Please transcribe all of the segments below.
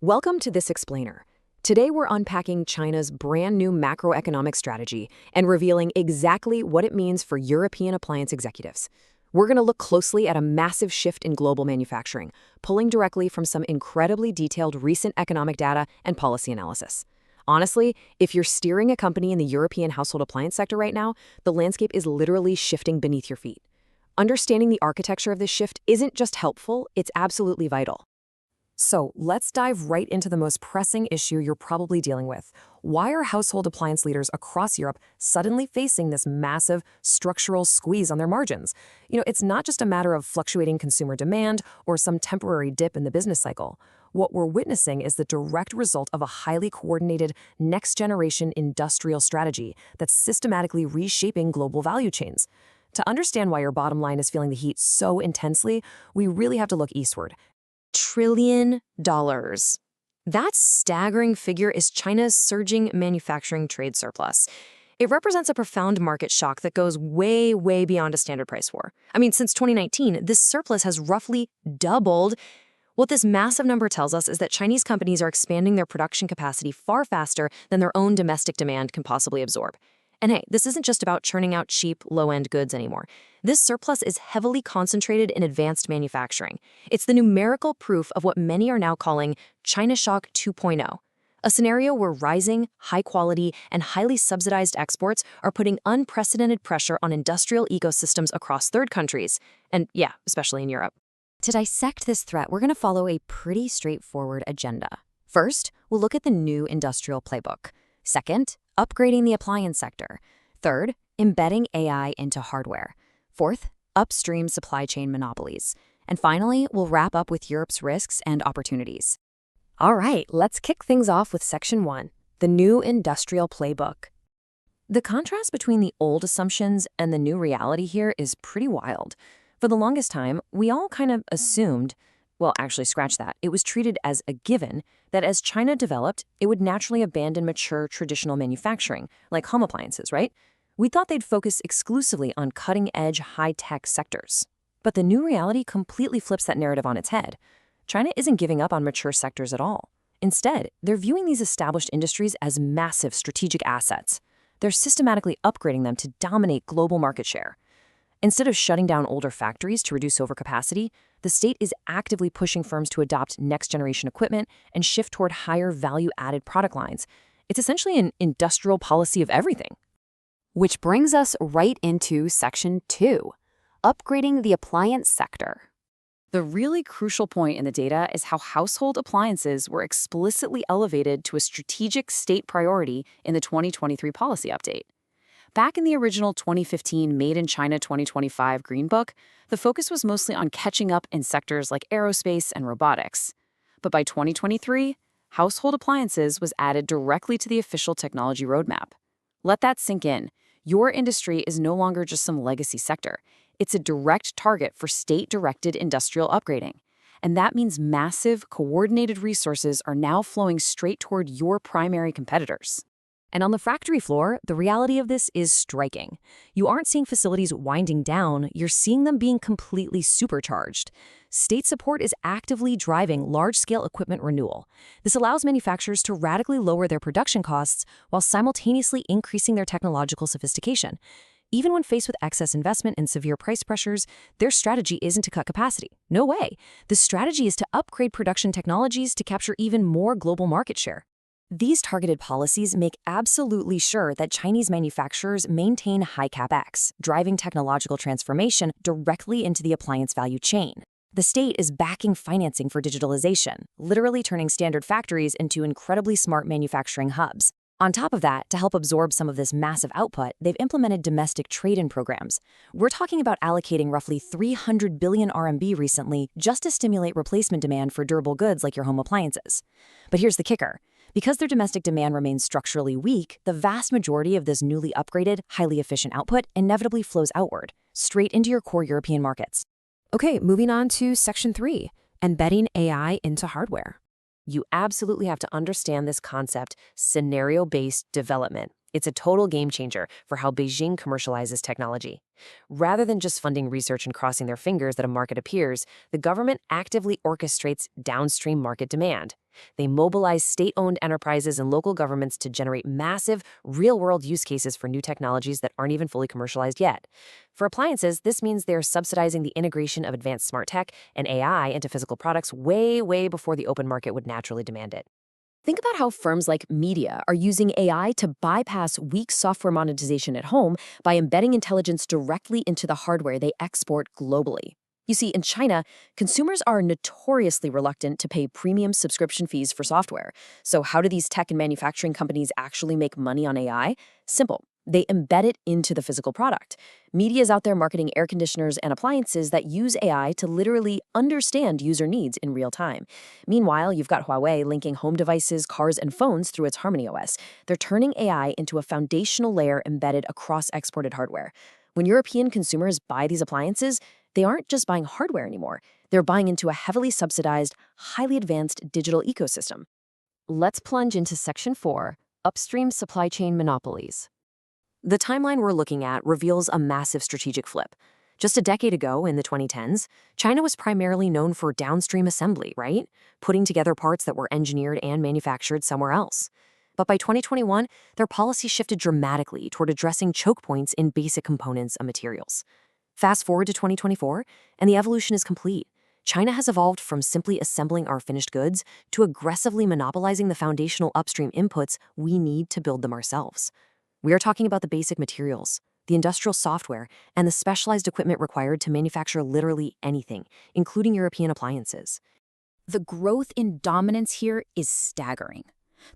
Welcome to This Explainer. Today we're unpacking China's brand new macroeconomic strategy and revealing exactly what it means for European appliance executives. We're going to look closely at a massive shift in global manufacturing, pulling directly from some incredibly detailed recent economic data and policy analysis. Honestly, if you're steering a company in the European household appliance sector right now, the landscape is literally shifting beneath your feet. Understanding the architecture of this shift isn't just helpful, it's absolutely vital. So let's dive right into the most pressing issue you're probably dealing with. Why are household appliance leaders across Europe suddenly facing this massive structural squeeze on their margins? It's not just a matter of fluctuating consumer demand or some temporary dip in the business cycle. What we're witnessing is the direct result of a highly coordinated next-generation industrial strategy that's systematically reshaping global value chains. To understand why your bottom line is feeling the heat so intensely, we really have to look eastward. $1 trillion. That staggering figure is China's surging manufacturing trade surplus. It represents a profound market shock that goes way, way beyond a standard price war. Since 2019, this surplus has roughly doubled. What this massive number tells us is that Chinese companies are expanding their production capacity far faster than their own domestic demand can possibly absorb. And hey, this isn't just about churning out cheap, low-end goods anymore. This surplus is heavily concentrated in advanced manufacturing. It's the numerical proof of what many are now calling China Shock 2.0, a scenario where rising, high-quality, and highly subsidized exports are putting unprecedented pressure on industrial ecosystems across third countries, and yeah, especially in Europe. To dissect this threat, we're going to follow a pretty straightforward agenda. First, we'll look at the new industrial playbook. Second, upgrading the appliance sector. Third, embedding AI into hardware. Fourth, upstream supply chain monopolies. And finally, we'll wrap up with Europe's risks and opportunities. All right, let's kick things off with Section 1, the new industrial playbook. The contrast between the old assumptions and the new reality here is pretty wild. For the longest time, we all kind of assumed, well, actually, scratch that. It was treated as a given that as China developed, it would naturally abandon mature traditional manufacturing, like home appliances, right? We thought they'd focus exclusively on cutting-edge, high-tech sectors. But the new reality completely flips that narrative on its head. China isn't giving up on mature sectors at all. Instead, they're viewing these established industries as massive strategic assets. They're systematically upgrading them to dominate global market share. Instead of shutting down older factories to reduce overcapacity, the state is actively pushing firms to adopt next-generation equipment and shift toward higher value-added product lines. It's essentially an industrial policy of everything. Which brings us right into Section 2, upgrading the appliance sector. The really crucial point in the data is how household appliances were explicitly elevated to a strategic state priority in the 2023 policy update. Back in the original 2015 Made in China 2025 Green Book, the focus was mostly on catching up in sectors like aerospace and robotics. But by 2023, household appliances was added directly to the official technology roadmap. Let that sink in. Your industry is no longer just some legacy sector. It's a direct target for state-directed industrial upgrading. And that means massive, coordinated resources are now flowing straight toward your primary competitors. And on the factory floor, the reality of this is striking. You aren't seeing facilities winding down, you're seeing them being completely supercharged. State support is actively driving large-scale equipment renewal. This allows manufacturers to radically lower their production costs while simultaneously increasing their technological sophistication. Even when faced with excess investment and severe price pressures, their strategy isn't to cut capacity. No way. The strategy is to upgrade production technologies to capture even more global market share. These targeted policies make absolutely sure that Chinese manufacturers maintain high capex, driving technological transformation directly into the appliance value chain. The state is backing financing for digitalization, literally turning standard factories into incredibly smart manufacturing hubs. On top of that, to help absorb some of this massive output, they've implemented domestic trade-in programs. We're talking about allocating roughly 300 billion RMB recently just to stimulate replacement demand for durable goods like your home appliances. But here's the kicker. Because their domestic demand remains structurally weak, the vast majority of this newly upgraded, highly efficient output inevitably flows outward, straight into your core European markets. Okay, moving on to Section 3, embedding AI into hardware. You absolutely have to understand this concept, scenario-based development. It's a total game changer for how Beijing commercializes technology. Rather than just funding research and crossing their fingers that a market appears, the government actively orchestrates downstream market demand. They mobilize state-owned enterprises and local governments to generate massive, real-world use cases for new technologies that aren't even fully commercialized yet. For appliances, this means they're subsidizing the integration of advanced smart tech and AI into physical products way before the open market would naturally demand it. Think about how firms like media are using AI to bypass weak software monetization at home by embedding intelligence directly into the hardware they export globally. You see, in China, consumers are notoriously reluctant to pay premium subscription fees for software. So how do these tech and manufacturing companies actually make money on AI? Simple. They embed it into the physical product. Media is out there marketing air conditioners and appliances that use AI to literally understand user needs in real time. Meanwhile, you've got Huawei linking home devices, cars, and phones through its Harmony OS. They're turning AI into a foundational layer embedded across exported hardware. When European consumers buy these appliances, they aren't just buying hardware anymore. They're buying into a heavily subsidized, highly advanced digital ecosystem. Let's plunge into Section 4, Upstream Supply Chain Monopolies. The timeline we're looking at reveals a massive strategic flip. Just a decade ago, in the 2010s, China was primarily known for downstream assembly, right? Putting together parts that were engineered and manufactured somewhere else. But by 2021, their policy shifted dramatically toward addressing choke points in basic components and materials. Fast forward to 2024, and the evolution is complete. China has evolved from simply assembling our finished goods to aggressively monopolizing the foundational upstream inputs we need to build them ourselves. We are talking about the basic materials, the industrial software, and the specialized equipment required to manufacture literally anything, including European appliances. The growth in dominance here is staggering.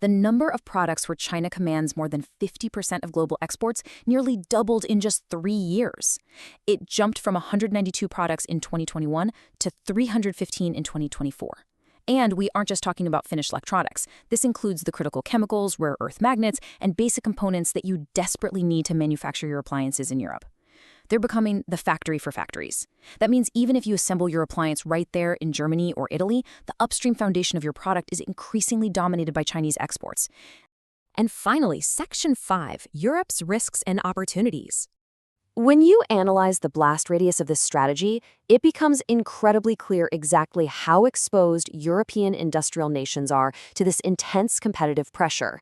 The number of products where China commands more than 50% of global exports nearly doubled in just 3 years. It jumped from 192 products in 2021 to 315 in 2024. And we aren't just talking about finished electronics. This includes the critical chemicals, rare earth magnets, and basic components that you desperately need to manufacture your appliances in Europe. They're becoming the factory for factories. That means even if you assemble your appliance right there in Germany or Italy, the upstream foundation of your product is increasingly dominated by Chinese exports. And finally, Section 5, Europe's Risks and Opportunities. When you analyze the blast radius of this strategy, it becomes incredibly clear exactly how exposed European industrial nations are to this intense competitive pressure.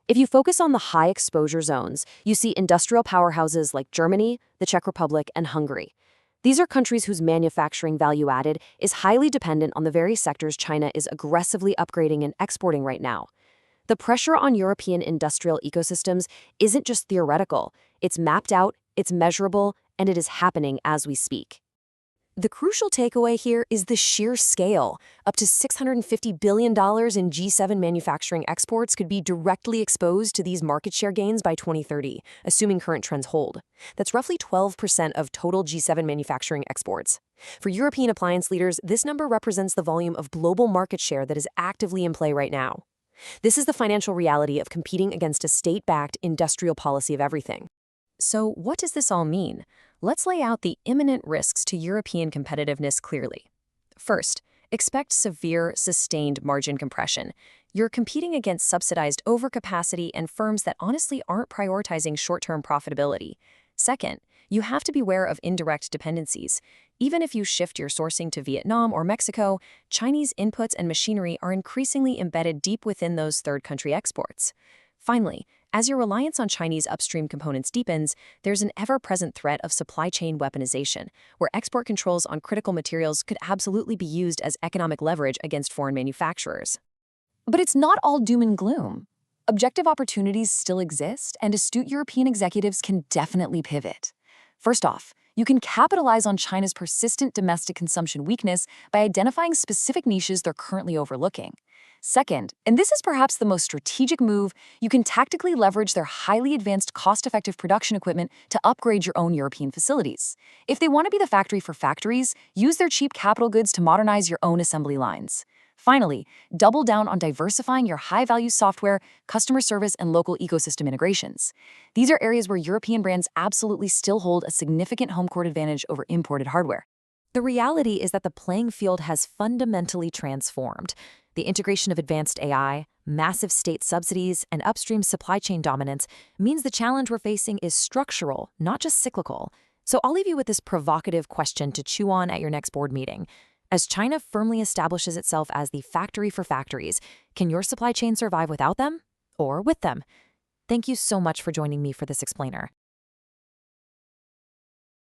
If you focus on the high exposure zones, you see industrial powerhouses like Germany, the Czech Republic, and Hungary. These are countries whose manufacturing value added is highly dependent on the very sectors China is aggressively upgrading and exporting right now. The pressure on European industrial ecosystems isn't just theoretical. It's mapped out, it's measurable, and it is happening as we speak. The crucial takeaway here is the sheer scale. Up to $650 billion in G7 manufacturing exports could be directly exposed to these market share gains by 2030, assuming current trends hold. That's roughly 12% of total G7 manufacturing exports. For European appliance leaders, this number represents the volume of global market share that is actively in play right now. This is the financial reality of competing against a state-backed industrial policy of everything. So what does this all mean? Let's lay out the imminent risks to European competitiveness clearly. First, expect severe, sustained margin compression. You're competing against subsidized overcapacity and firms that honestly aren't prioritizing short-term profitability. Second, you have to beware of indirect dependencies. Even if you shift your sourcing to Vietnam or Mexico, Chinese inputs and machinery are increasingly embedded deep within those third-country exports. Finally, as your reliance on Chinese upstream components deepens, there's an ever-present threat of supply chain weaponization, where export controls on critical materials could absolutely be used as economic leverage against foreign manufacturers. But it's not all doom and gloom. Objective opportunities still exist, and astute European executives can definitely pivot. First off, you can capitalize on China's persistent domestic consumption weakness by identifying specific niches they're currently overlooking. Second, and this is perhaps the most strategic move, you can tactically leverage their highly advanced, cost-effective production equipment to upgrade your own European facilities. If they want to be the factory for factories, use their cheap capital goods to modernize your own assembly lines. Finally, double down on diversifying your high-value software, customer service, and local ecosystem integrations. These are areas where European brands absolutely still hold a significant home court advantage over imported hardware. The reality is that the playing field has fundamentally transformed. The integration of advanced AI, massive state subsidies, and upstream supply chain dominance means the challenge we're facing is structural, not just cyclical. So I'll leave you with this provocative question to chew on at your next board meeting. As China firmly establishes itself as the factory for factories, can your supply chain survive without them or with them? Thank you so much for joining me for this explainer.